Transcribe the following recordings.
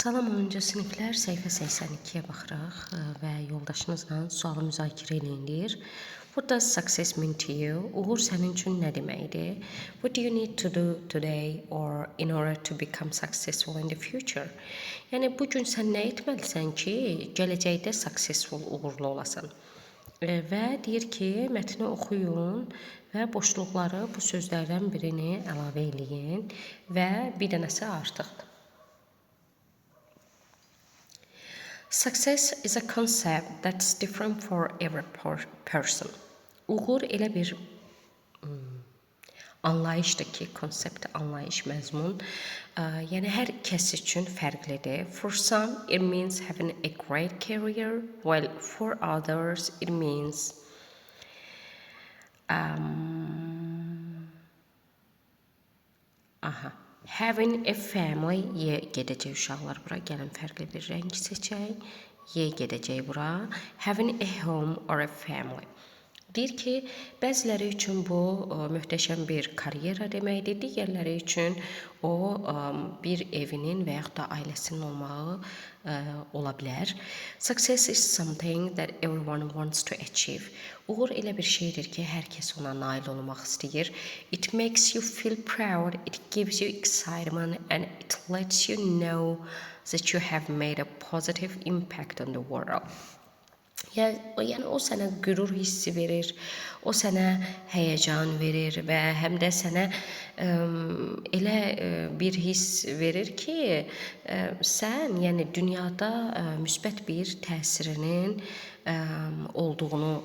Salam 10-cu siniflər səhifə 82-yə baxırıq və yoldaşınızla sualı müzakirə edilir. What does success mean to you? Uğur sənin üçün nə deməkdir? What do you need to do today or in order to become successful in the future? Yəni bu gün sən nə etməlisən ki, gələcəkdə successful, uğurlu olasan? Və deyir ki, mətni oxuyun və boşluqları bu sözlərdən birini əlavə eləyin və bir dənəsi artıqdır. Success is a concept that's different for every person. Uğur elə bir anlayışdır ki, konsept, anlayış, məzmun, yəni hər kəs üçün fərqlidir. For some, it means having a great career, while for others, it means having a family. Y gedəcək uşaqlar bura. Gəlin fərqli bir rəng seçək. Y gedəcək bura. Having a home or a family. Deyir ki, bəziləri üçün bu möhtəşəm bir karyera deməkdir. Digərləri üçün o bir evinin və yaxud da ailəsinin olmağı ola bilər. Success is something that everyone wants to achieve. Uğur elə bir şeydir ki, hər kəs ona nail olmaq istəyir. It makes you feel proud, it gives you excitement and it lets you know that you have made a positive impact on the world. Yəni o sənə qürur hissi verir, o sənə həyəcan verir və həm də sənə elə bir hiss verir ki, sən yəni dünyada müsbət bir təsirinin olduğunu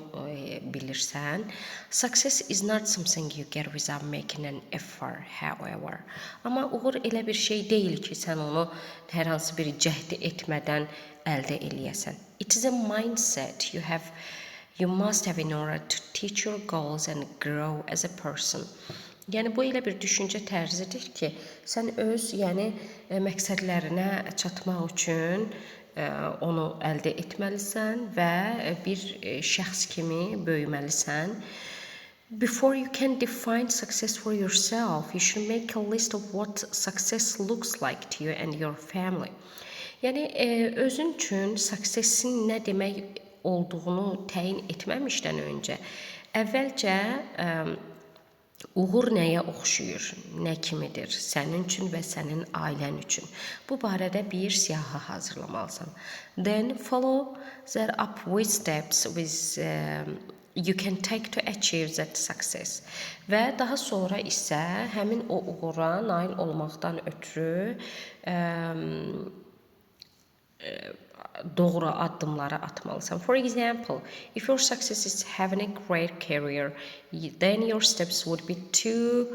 bilirsən. Success is not something you get without making an effort, however. Amma uğur elə bir şey deyil ki, sən onu hər hansı bir cəhd etmədən əldə eləyəsən. It is a mindset you must have in order to teach your goals and grow as a person. Yəni bu elə bir düşüncə tərzidir ki, sən öz məqsədlərinə çatmaq üçün onu əldə etməlisən və bir şəxs kimi böyüməlisən. Before you can define success for yourself, you should make a list of what success looks like to you and your family. Yəni özün üçün successin nə demək olduğunu təyin etməmişdən öncə əvvəlcə uğur nəyə oxşuyur, nə kimidir sənin üçün və sənin ailən üçün. Bu barədə bir siyahı hazırlamalısan. Then follow that up with steps you can take to achieve that success. Və daha sonra isə həmin o uğura nail olmaqdan ötürü doğru addımları atmalısan. For example, if your success is having a great career, then your steps would be to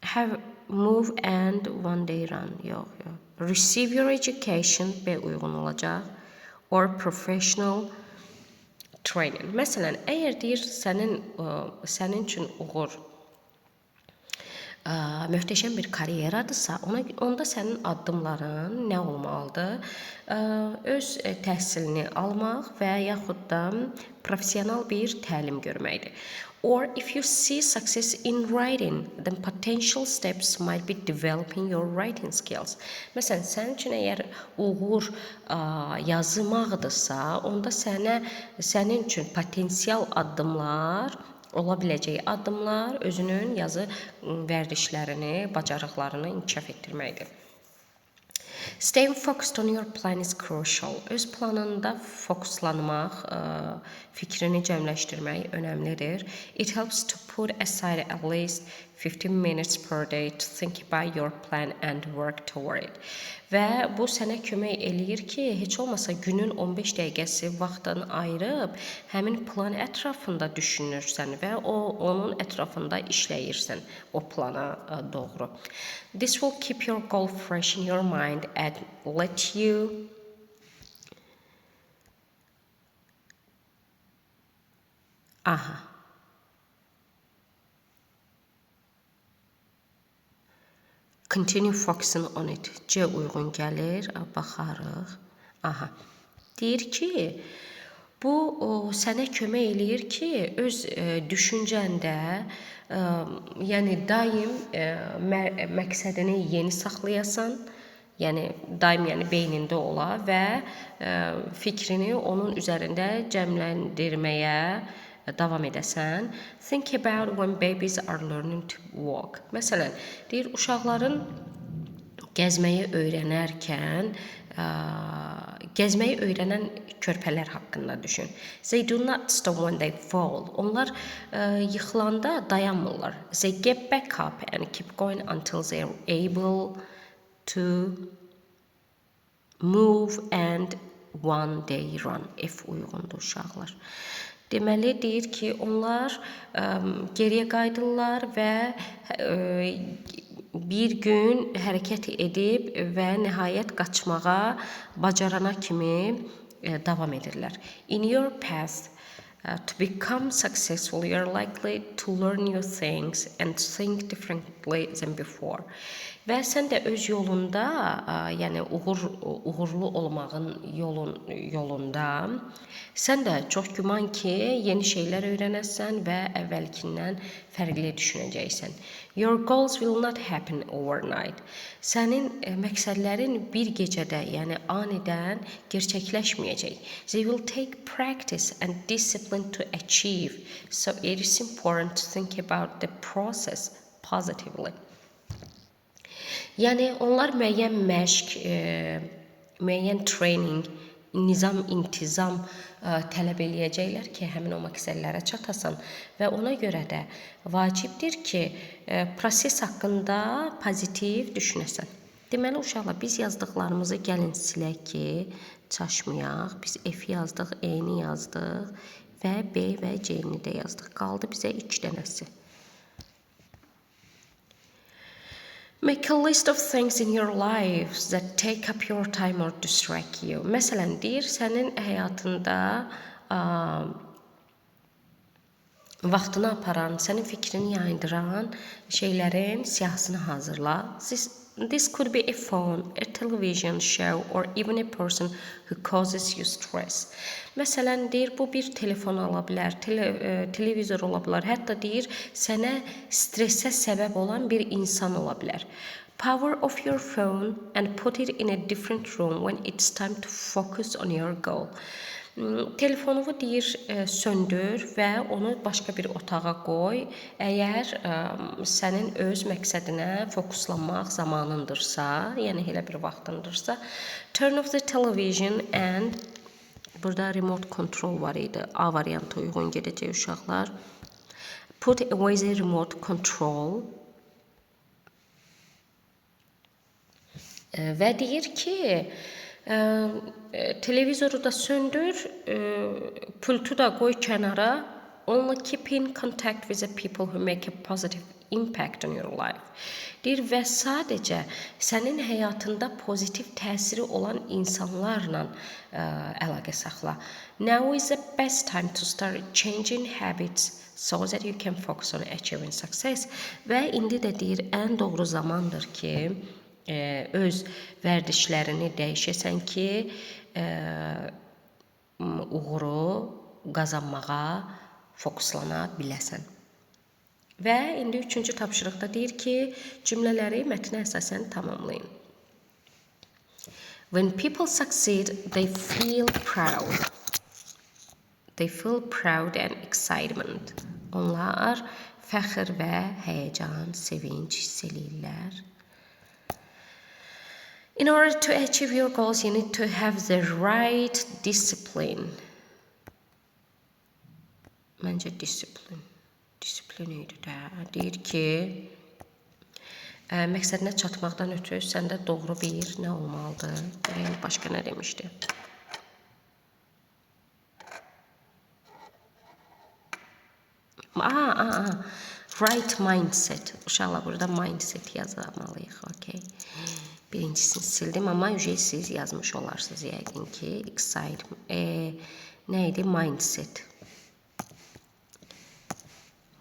have move and one day run. Yox. Receive your education B uyğun olacaq. Or professional training. Məsələn, əgər deyir sənin üçün uğur möhtəşəm bir karyeradısa, onda sənin addımların nə olmalıdır? Öz təhsilini almaq və yaxud da professional bir təlim görməkdir. Or if you see success in writing, then potential steps might be developing your writing skills. Məsələn, sənin üçün əgər uğur yazmaqdırsa, onda sənin üçün potensial addımlar, ola biləcək addımlar özünün yazı vərdişlərini, bacarıqlarını inkişaf etdirməkdir. Staying focused on your plan is crucial. Öz planında fokuslanmaq, fikrini cəmləşdirmək önəmlidir. It helps to put aside at least 15 minutes per day to think about your plan and work toward it. Və bu sənə kömək eləyir ki, heç olmasa günün 15 dəqiqəsi vaxtını ayırıb həmin plan ətrafında düşünürsən və onun ətrafında işləyirsən o plana doğru. This will keep your goal fresh in your mind and let you continue focusing on it. C uyğun gəlir. Baxarıq. Deyir ki, Bu sənə kömək eləyir ki, öz düşüncəndə, yəni daim məqsədini yeni saxlayasan. Yəni daim yəni beynində ola və fikrini onun üzərində cəmləndirməyə davam edəsən. Think about when babies are learning to walk. Məsələn, deyir uşaqların gəzməyi öyrənən körpələr haqqında düşün. They do not stop when they fall. Onlar yıxılanda dayanmırlar. They get back up and keep going until they are able to move and one day run. F uyğundur uşaqlar. Deməli deyir ki, onlar geriyə qayıdırlar və bir gün hərəkət edib və nəhayət qaçmağa bacarana kimi davam edirlər. In your path to become successful, you're likely to learn new things and think differently than before. Və sən də öz yolunda, yəni uğurlu olmağın yolunda sən də çox güman ki, yeni şeylər öyrənəsən və əvvəlkindən fərqli düşünəcəksən. Your goals will not happen overnight. Sənin məqsədlərin bir gecədə, yəni anidən gerçəkləşməyəcək. They will take practice and discipline to achieve. So it is important to think about the process positively. Yəni onlar müəyyən məşq, müəyyən training, nizam, intizam tələb eləyəcəklər ki, həmin o məqsədlərə çatasan və ona görə də vacibdir ki, proses haqqında pozitiv düşünəsən. Deməli uşaqlar, biz yazdıqlarımızı gəlin silək ki, çaşmayaq. Biz F yazdıq, E-ni yazdıq və B və C-ni də yazdıq. Qaldı bizə 2 dənəsi. Make a list of things in your lives that take up your time or distract you. Məsələn, deyir, sənin həyatında vaxtını aparan, sənin fikrini yayındıran şeylərin siyahısını hazırla. This could be a phone, a television show, or even a person who causes you stress. Məsələn, deyir, bu bir telefon ola bilər, televizor ola bilər, hətta deyir, sənə stressə səbəb olan bir insan ola bilər. Power off your phone and put it in a different room when it's time to focus on your goal. Telefonumu deyir söndür və onu başqa bir otağa qoy. Əgər sənin öz məqsədinə fokuslanmaq zamanındırsa, yəni elə bir vaxtındırsa, turn off the television and burada remote control var idi. A variantı uyğun gedəcək uşaqlar. Put away the remote control. Və deyir ki, televizoru da söndür, pultu da qoy kənara. Only keep in contact with the people who make a positive impact on your life. Deyir və sadəcə sənin həyatında pozitiv təsiri olan insanlarla əlaqə saxla. Now is the best time to start changing habits so that you can focus on achieving success. Və indi də deyir, ən doğru zamandır ki, öz vərdişlərini dəyişəsən ki, uğuru qazanmağa fokuslana biləsən. Və indi 3-cü tapşırıqda deyir ki, cümlələri mətnə əsasən tamamlayın. When people succeed, they feel proud. They feel proud and excitement. Onlar fəxr və həyəcan, sevinç hiss eləyirlər. In order to achieve your goals, you need to have the right discipline. Məncə disiplin idi də. Deyir ki, məqsədinə çatmaqdan ötürü səndə doğru bir nə olmalıdır? Başqa nə demişdi? Right mindset. Uşaqlar burada mindset yazmalıyıq, okey. Birincisini sildim, amma siz yazmış olarsınız yəqin ki. Excitement. Nə idi? Mindset.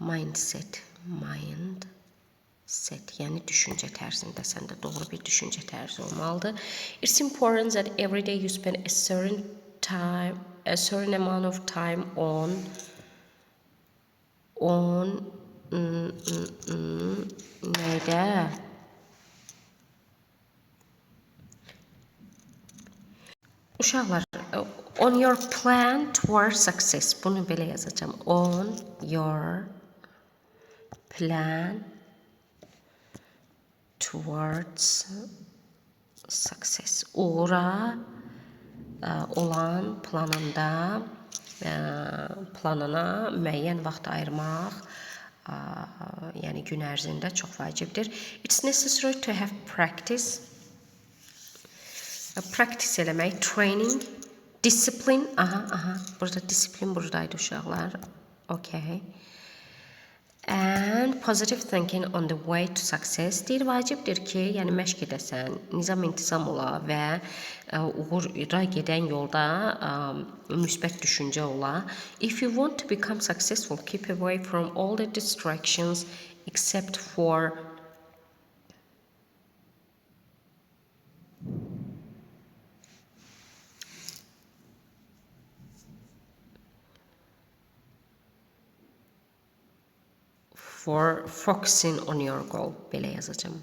Mindset, yəni düşüncə tərzində səndə doğru bir düşüncə tərzi olmalıdır. It's important that every day you spend a certain a certain amount of time on neydə? Uşaqlar, on your plan towards success. Bunu belə yazacağım. On your plan towards success. Uğura olan planına müəyyən vaxt ayırmaq, yəni gün ərzində çox vacibdir. It's necessary to have practice. Practice eləmək, training, discipline. Burada disiplin buradaydı uşaqlar. Okay. And positive thinking on the way to success. Deyir, vacibdir ki, yəni məşq edəsən, nizam-intizam ola və uğura gedən yolda müsbət düşüncə ola. If you want to become successful, keep away from all the distractions except for focusing on your goal. Belə yazacağım.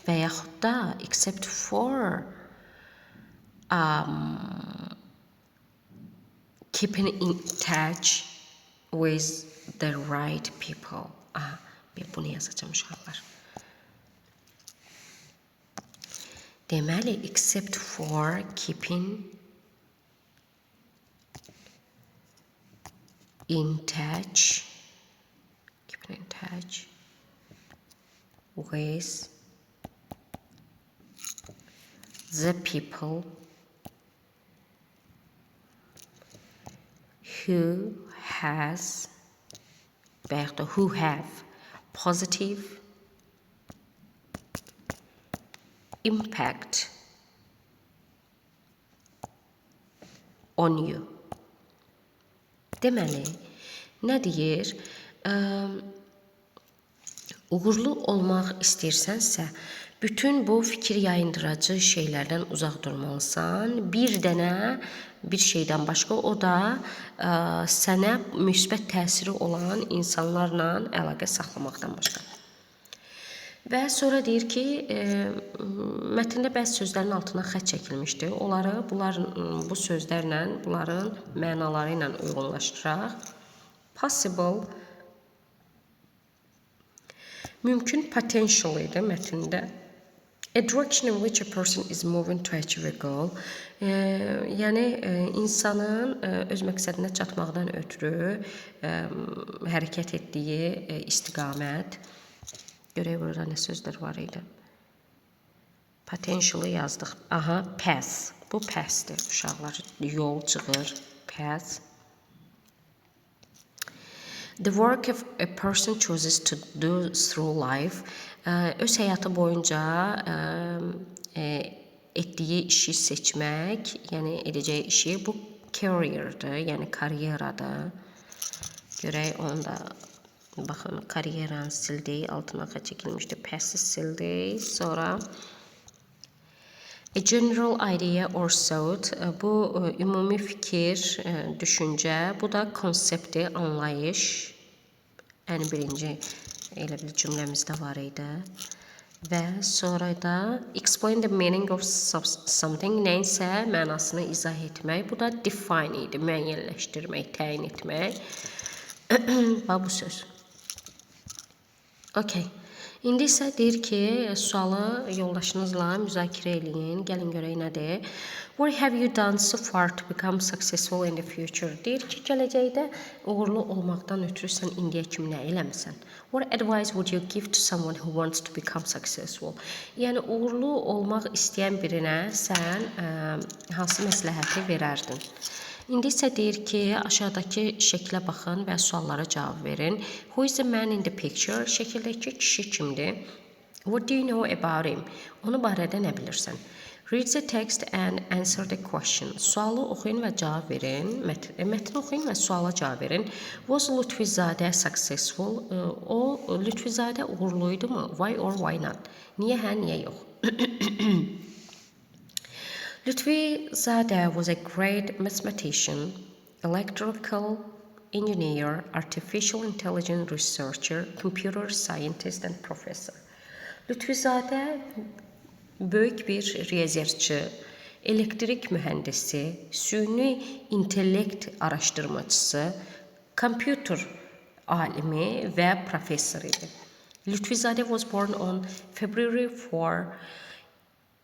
Və yaxud da except for keeping in touch with the right people. Bunu yazacağım uşaqlar. Deməli, except for keeping in touch with the people who have positive impact on you. Deməli, nə deyir? Uğurlu olmaq istəyirsənsə, bütün bu fikir yayındırıcı şeylərdən uzaq durmalısan. Bir şeydən başqa, o da sənə müsbət təsiri olan insanlarla əlaqə saxlamaqdan başqa. Və sonra deyir ki, mətndə bəzi sözlərin altına xətt çəkilmişdi. Bu sözlərlə, bunların mənaları ilə uyğunlaşdıraq. Possible, mümkün, potential idi mətndə. A direction in which a person is moving to achieve a goal. Yəni, insanın öz məqsədinə çatmaqdan ötürü hərəkət etdiyi istiqamət. Görək burada nə sözlər var idi. Potential'ı yazdıq. Path. Bu path'dir uşaqlar. Yol, cığır, path. The work of a person chooses to do through life. Öz həyatı boyunca etdiyi işi seçmək, yəni edəcəyi işi, bu career'dır, yəni karyeradır. Görək onu da, baxın, karyeranı sildik, altına xətt çəkilmişdi, path'i sildik. Sonra a general idea or thought, bu ümumi fikir, düşüncə, bu da konsepti, anlayış. Yəni birinci elə bir cümləmizdə var idi. Və sonra da explain the meaning of something, nəyinsə mənasını izah etmək. Bu da define idi, müəyyənləşdirmək, təyin etmək. Bu söz. Okay. İndi isə deyir ki, sualı yoldaşınızla müzakirə eləyin. Gəlin görək nədir? What have you done so far to become successful in the future? Deyir ki, gələcəkdə uğurlu olmaqdan ötürü sən indiyə kimi nə eləmisən? What advice would you give to someone who wants to become successful? Yəni, uğurlu olmaq istəyən birinə sən hansı məsləhəti verərdin? İndi isə deyir ki, aşağıdakı şəklə baxın və suallara cavab verin. Who is the man in the picture? Şəkildəki kişi kimdir? What do you know about him? Onu barədə nə bilirsən? Read the text and answer the question. Sualı oxuyun və cavab verin. Mətni oxuyun və suala cavab verin. Was Lütfizadə successful? O, Lütfizadə uğurluydu mu? Why or why not? Niyə hə, niyə yox? Lütfizadə was a great mathematician, electrical engineer, artificial intelligence researcher, computer scientist and professor. Lütfizadə böyük bir riyaziyyatçı, elektrik mühəndisi, süni intellekt araşdırmacısı, kompüter alimi və professor idi. Lütfizadə was born on February 4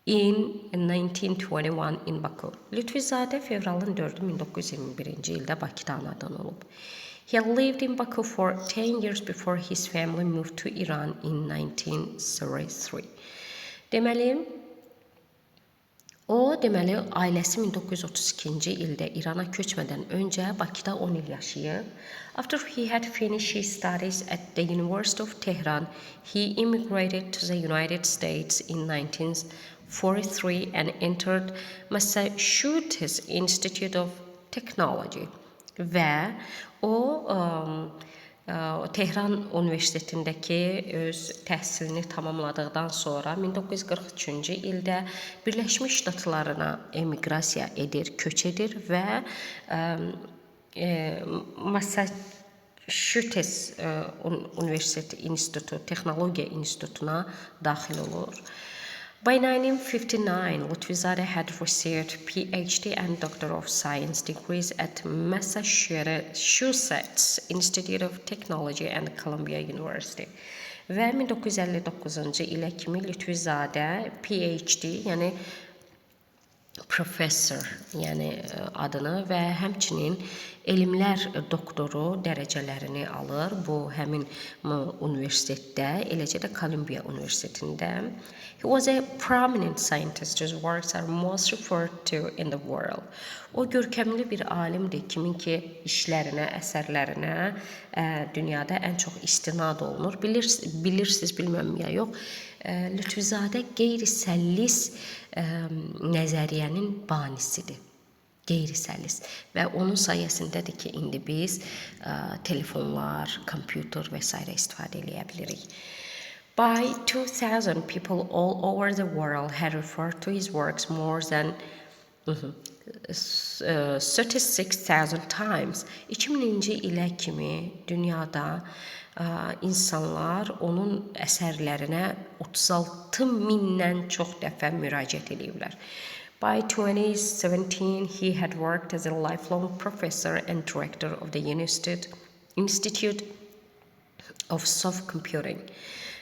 in 1921 in Baku. Lütfizadə fevralın 4-ü 1921-ci ildə Bakıda anadan olub. He lived in Baku for 10 years before his family moved to Iran in 1933. Deməli, ailəsi 1932-ci ildə İrana köçmədən öncə Bakıda 10 il yaşayıb. After he had finished his studies at the University of Tehran, he immigrated to the United States in 1943 and entered Massachusetts Institute of Technology. Və o Tehran Universitetindəki öz təhsilini tamamladıqdan sonra 1943-cü ildə Birləşmiş Ştatlarına emiqrasiya edir, köç edir və Massachusetts Universiteti İnstitutu, Texnologiya İnstitutuna daxil olur. By 1959, Lütfizadə had received PhD and Doctor of Science degrees at Massachusetts Institute of Technology and Columbia University. Və 1959-cu ilə kimi Lütfizadə PhD, yəni professor, yəni adını və həmçinin elmlər doktoru dərəcələrini alır. Bu həmin universitetdə, eləcə də Columbia Universitetində. He was a prominent scientist whose works are most referred to in the world. O görkəmli bir alimdir, kimin ki işlərinə, əsərlərinə dünyada ən çox istinad olunur. Bilirsiniz, bilməm ya yox. Lütfizadə qeyri-səllis nəzəriyyənin banisidir. Qeyri-səllis. Və onun sayəsindədir ki, indi biz telefonlar, kompüter və s. istifadə edə bilirik. By 2000, people all over the world had referred to his works more than 36,000 times. 2000-ci ilə kimi dünyada insanlar onun əsərlərinə 36 mindən çox dəfə müraciət ediblər. By 2017, he had worked as a lifelong professor and director of the Institute of Soft Computing.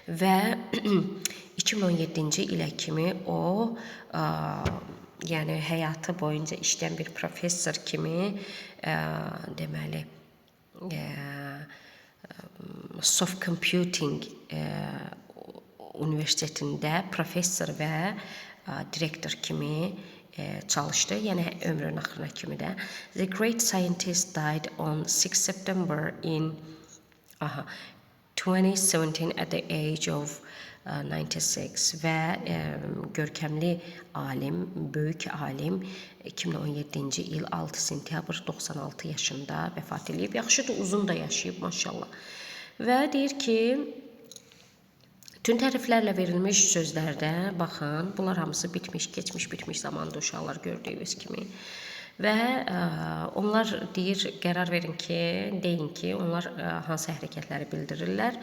Və 2017-ci ilə kimi o, yəni həyatı boyunca işləyən bir professor kimi, deməli, Soft Computing Universitetində professor və direktor kimi çalışdı, yəni ömrünün axırına kimi də. The great scientist died on 6 September in 2017 at the age of 96 və görkəmli alim, böyük alim 2017-ci il 6 sentyabr 96 yaşında vəfat edib. Yaxşıdır, uzun da yaşayıb, maşallah. Və deyir ki, tüm təriflərlə verilmiş sözlərdə, baxın, bunlar hamısı bitmiş, keçmiş, bitmiş zamanda uşaqlar gördüyünüz kimi. Və onlar deyir, qərar verin ki, deyin ki, onlar hansı hərəkətləri bildirirlər.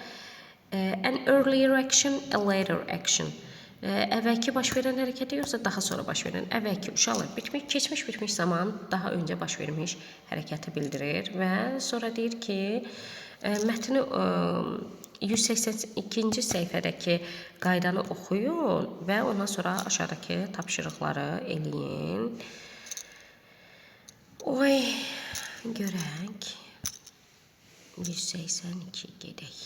An earlier action, a later action. Əvvəlki baş verən hərəkəti yoxsa daha sonra baş verən? Əvvəlki uşaqlar bitmiş, keçmiş, bitmiş zaman daha öncə baş vermiş hərəkəti bildirir. Və sonra deyir ki, mətni 182-ci səhifədəki qaydanı oxuyun və ondan sonra aşağıdakı tapşırıqları eləyin. Oy, görək. 182 gedək.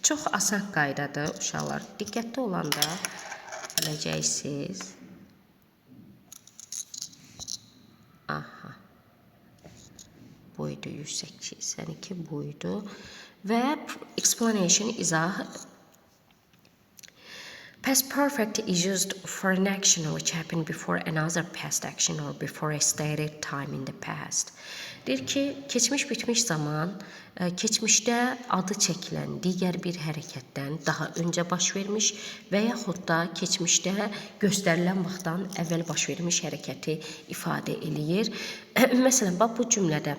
Çox asan qaydadır uşaqlar. Diqqətli olanda biləcəksiniz. Aha. Buydu 182 buydu. Və explanation, izah. Past perfect is used for an action which happened before another past action or before a stated time in the past. Deyir ki, keçmiş bitmiş zaman keçmişdə adı çəkilən digər bir hərəkətdən daha öncə baş vermiş və yaxud da keçmişdə göstərilən vaxtdan əvvəl baş vermiş hərəkəti ifadə eləyir. Məsələn, bax bu cümlədə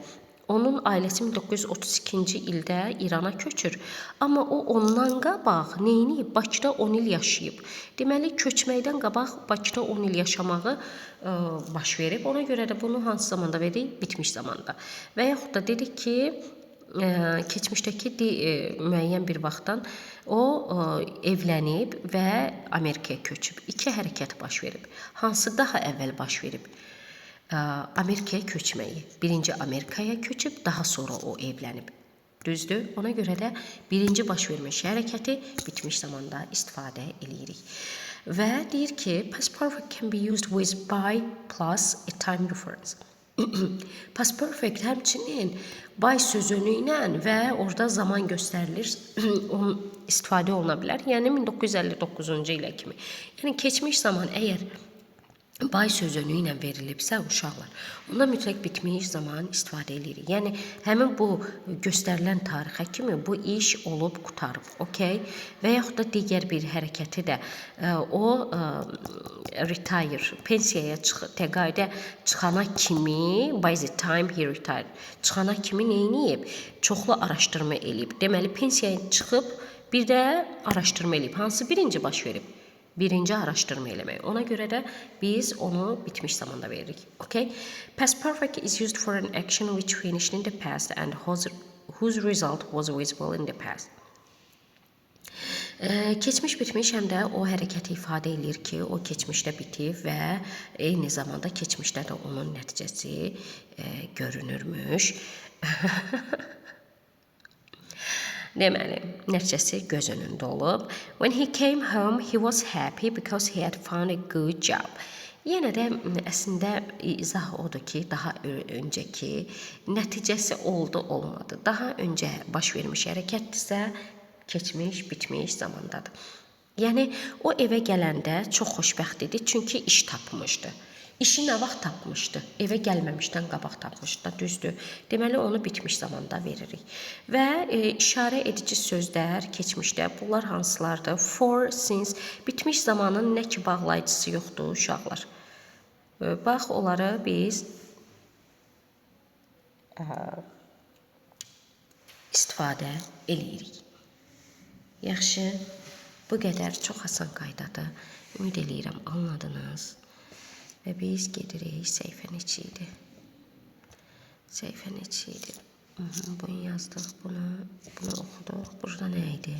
onun ailəsi 1932-ci ildə İrana köçür. Amma o ondan qabaq neyini? Bakıda 10 il yaşayıb. Deməli, köçməkdən qabaq Bakıda 10 il yaşamağı baş verib. Ona görə də bunu hansı zamanda veririk? Bitmiş zamanda. Və yaxud da dedik ki, keçmişdəki müəyyən bir vaxtdan o evlənib və Amerikaya köçüb. İki hərəkət baş verib. Hansı daha əvvəl baş verib? Amerikaya köçməyi. Birinci Amerikaya köçüb, daha sonra o evlənib. Düzdür? Ona görə də birinci baş vermiş hərəkəti bitmiş zamanda istifadə eləyirik. Və deyir ki, past perfect can be used with by plus a time reference. Past perfect həmçinin by sözünü ilə və orada zaman göstərilir, istifadə oluna bilər. Yəni 1959-cu ilə kimi. Yəni keçmiş zaman əgər by sözünü ilə verilibsə uşaqlar, onda mütləq bitmiş zaman istifadə edirik. Yəni həmin bu göstərilən tarixə kimi bu iş olub qutarıb, okey? Və yaxud da digər bir hərəkəti də o retire, pensiyaya təqaüdə çıxana kimi, by the time he retired, çıxana kimi neyiniyib? Çoxlu araşdırma eləyib. Deməli pensiyaya çıxıb bir də araşdırma eləyib. Hansı birinci baş verib? Birinci araşdırma eləmək. Ona görə də biz onu bitmiş zamanda veririk. Okay? Past perfect is used for an action which finished in the past and whose result was visible in the past. Keçmiş bitmiş həm də o hərəkəti ifadə edir ki, o keçmişdə bitib və eyni zamanda keçmişdə də onun nəticəsi görünürmüş. Deməli, nəticəsi göz önündə olub. When he came home, he was happy because he had found a good job. Yenə də əslində izah odur ki, daha öncəki nəticəsi oldu, olmadı. Daha öncə baş vermiş hərəkətdirsə, keçmiş, bitmiş zamandadır. Yəni, o evə gələndə çox xoşbəxt idi, çünki iş tapmışdı. İşi nə vaxt tapmışdı? Evə gəlməmişdən qabaq tapmışdı, düzdür. Deməli, onu bitmiş zamanda veririk. Və işarə edici sözlər keçmişdə, bunlar hansılardır? For, since, bitmiş zamanın nə ki bağlayıcısı yoxdur, uşaqlar. Bax, onları biz istifadə eləyirik. Yaxşı, bu qədər çox asan qaydadır. Ümid eləyirəm, anladınız. Və biz gedirik səhifənin içi idi. Səhifənin içi idi. Bunu yazdıq, bunu oxuduq. Burada nə idi?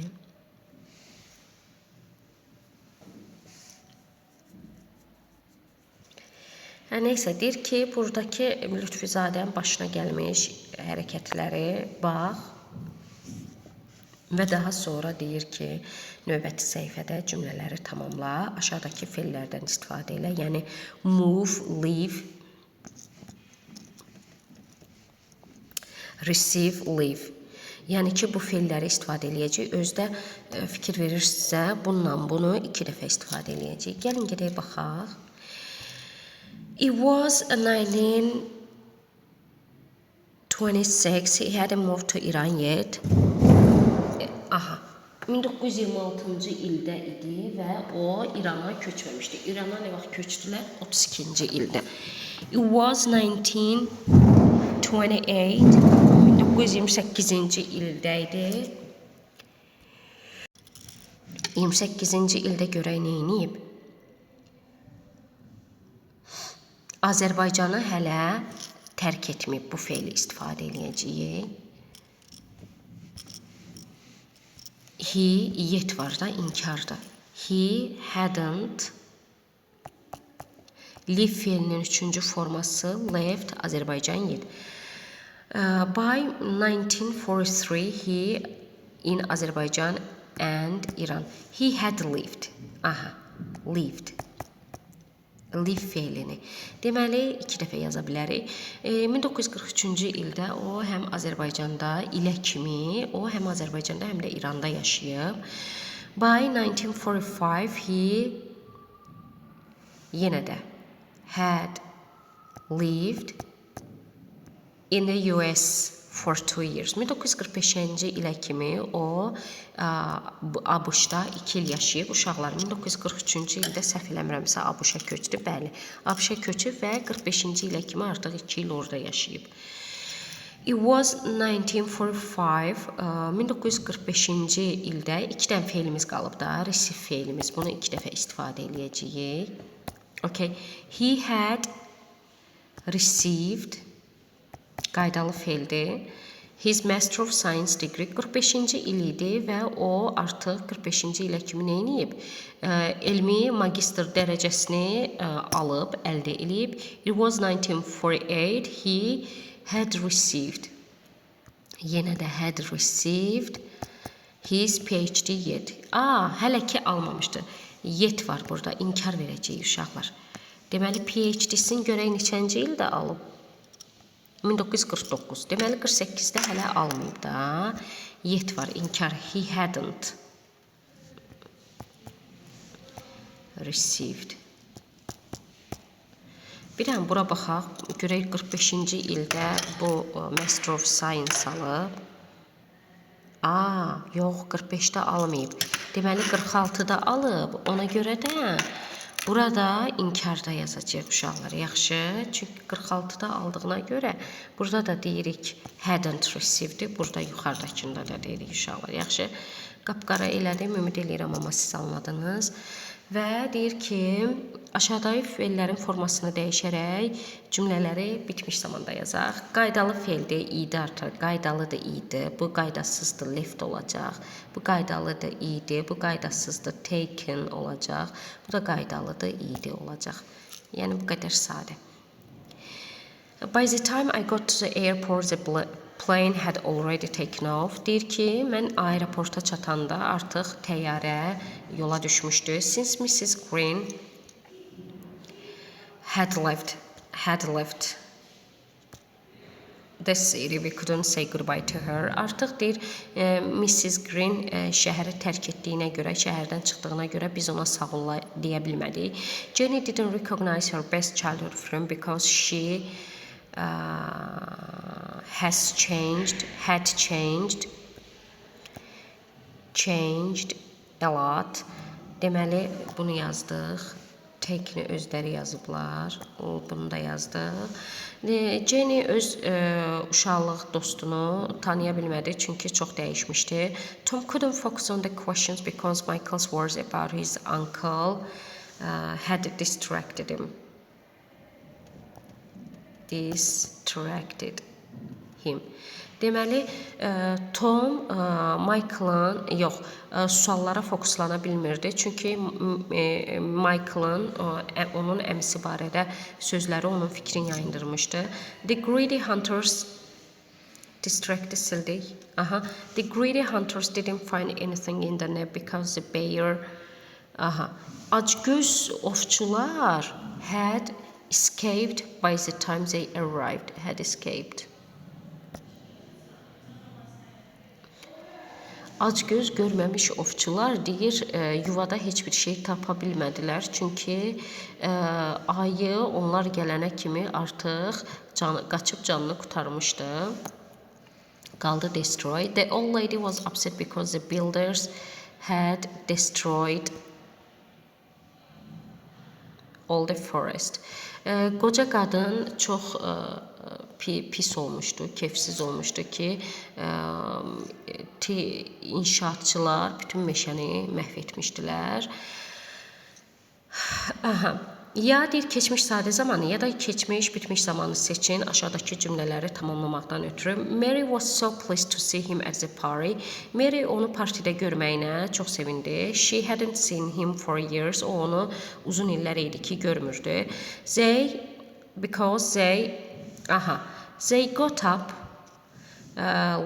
Neysə, deyir ki, buradakı Lütfüzadənin başına gəlmiş hərəkətləri bax. Və daha sonra deyir ki, növbəti səhifədə cümlələri tamamla, aşağıdakı feillərdən istifadə elə, yəni move, leave, receive, leave. Yəni ki, bu feilləri istifadə eləyəcək. Özdə fikir verirsinizsə, bununla bunu 2 dəfə istifadə eləyəcək. Gəlin gedək baxaq. It was 1926, he hadn't moved to Iran yet. 1926-cı ildə idi və o İrana köçməmişdi. İrana nə vaxt köçdülər? 32-ci ildə. It was 1928 ildə idi. 28-ci ildə görək neyiniyib? Azərbaycanı hələ tərk etməyib, bu feili istifadə eləyəcəyik. He, yet var da, inkardır. He hadn't. Leave feilinin 3-cü forması left, Azərbaycan yet. By 1943, he in Azerbaijan and Iran. He had lived. Lived. Live feilini. Deməli, 2 dəfə yaza bilərik. 1943-cü ildə o həm Azərbaycanda ilə kimi, o həm Azərbaycanda, həm də İranda yaşayıb. By 1945 he yenə də had lived in the US for 2 years. 1945-ci ilə kimi o ABŞ-da 2 il yaşayıb. Uşaqlar 1943-cü ildə səhv eləmirəmsə ABŞ-a köçdü. Bəli, ABŞ-a köçüb və 45-ci ilə kimi artıq 2 il orada yaşayıb. It was 1945. 1945-ci ildə 2 dənə feilimiz qalıb da, receive feilimiz. Bunu 2 dəfə istifadə edəcəyik. Okay. He had received qaydalı feildir. His Master of Science degree 45-ci il idi və o artıq 45-ci ilə kimi nə edib? Elmi magistr dərəcəsini alıb, əldə edib. It was 1948 he had received. Yenə də had received his PhD yet. Hələ ki almamışdı. Yet var burada, inkar verəcəyik uşaqlar. Deməli PhD-sini görək neçənci ildə alıb? 1949. Deməli 48-də hələ almayıb da. Yet var, inkar. He hadn't received. Bir dənə bura baxaq. Görək 45-ci ildə bu Master of Science alıb. Yox, 45-də almayıb. Deməli 46-da alıb. Ona görə də burada inkarda yazacaq uşaqlar. Yaxşı, çünki 46-da aldığına görə burada da deyirik hadn't received. Burada yuxarıdakında da deyirik uşaqlar. Yaxşı, qapqara elədim, ümid edirəm amma siz anladınız. Və deyir ki, aşağıdakı feillərin formasını dəyişərək cümlələri bitmiş zamanda yazaq. Qaydalı feildir, idi artıq. Qaydalıdır, idi. Bu qaydasızdır, left olacaq. Bu qaydalıdır, idi. Bu qaydasızdır, taken olacaq. Bu da qaydalıdır, idi olacaq. Yəni bu qədər sadə. By the time I got to the airport, the plane had already taken off. Deyir ki, mən aeroporta çatanda artıq təyyarə yola düşmüşdü. Since Mrs. Green had left the city, we couldn't say goodbye to her. Artıq deyir, Mrs. Green şəhəri tərk etdiyinə görə, şəhərdən çıxdığına görə biz ona sağ ol deyə bilmədik. Jenny didn't recognize her best childhood friend because she had changed a lot. Deməli bunu yazdıq. Take'ni özləri yazıblar. Bunu da yazdıq. Jenny öz uşaqlıq dostunu tanıya bilmədi çünki çox dəyişmişdi. Tom couldn't focus on the questions because Michael's words about his uncle had distracted him. Deməli, Tom Michael'ın, suallara fokuslana bilmirdi. Çünki Michael'ın, onun əmisi barədə sözləri onun fikrini yayındırmışdı. The greedy hunters The greedy hunters didn't find anything in the net because the bear acgöz ovçular had escaped by the time they arrived. Acgöz görməmiş ovçular deyir, yuvada heç bir şey tapa bilmədilər. Çünki ayı onlar gələnə kimi artıq qaçıb canını qurtarmışdı. Qaldı destroy. The old lady was upset because the builders had destroyed all the forest. Qoca qadın çox pis olmuşdu, keyfsiz olmuşdu ki, inşaatçılar bütün meşəni məhv etmişdilər. Ya deyir keçmiş sadə zamanı ya da keçmiş bitmiş zamanı seçin aşağıdakı cümlələri tamamlamaqdan ötürü. Mary was so pleased to see him at the party. Mary onu partidə görməyinə çox sevindi. She hadn't seen him for years. O onu uzun illər idi ki görmürdü. They got up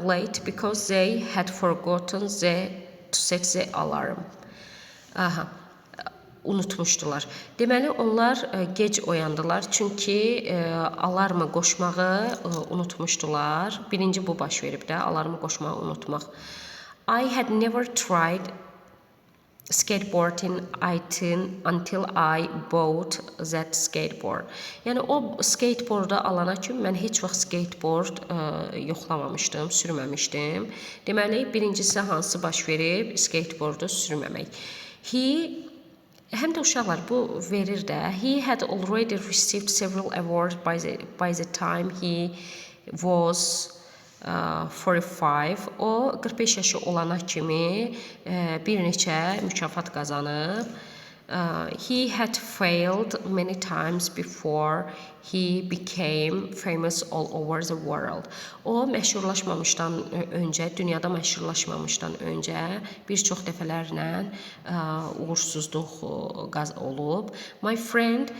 late because they had forgotten to set the alarm. Unutmuşdular. Deməli, onlar gec oyandılar, çünki alarmı qoşmağı unutmuşdular. Birinci bu baş verib də, alarmı qoşmağı unutmaq. I had never tried skateboarding item until I bought that skateboard. Yəni o skateboardu alana kimi mən heç vaxt skateboard yoxlamamışdım, sürməmişdim. Deməli, birincisi hansı baş verib? Skateboardu sürməmək. Həm də uşaqlar bu verir də. He had already received several awards by the time he was 45. O 45 yaşı olana kimi bir neçə mükafat qazanıb. He had failed many times before he became famous all over the world. O məşhurlaşmamışdan öncə, dünyada məşhurlaşmamışdan öncə bir çox dəfələrlə uğursuzluq olub. My friend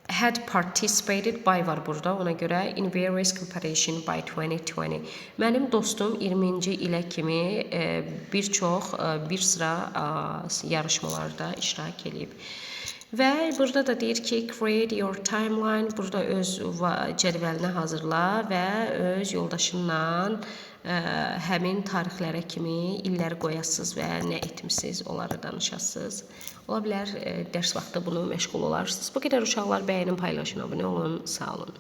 had participated by var burada, ona görə in various competition by 2020. Mənim dostum 20-ci ilə kimi bir sıra yarışmalarda iştirak edib. Və burada da deyir ki, create your timeline. Burada öz cədvəlini hazırla və öz yoldaşınla həmin tarixlərə kimi illəri qoyasınız və nə etmisiniz, onları danışasınız. Ola bilər dərs vaxtı bunu məşğul olarsınız. Bu qədər uşaqlar, bəyənin, paylaşın, abunə olun. Sağ olun.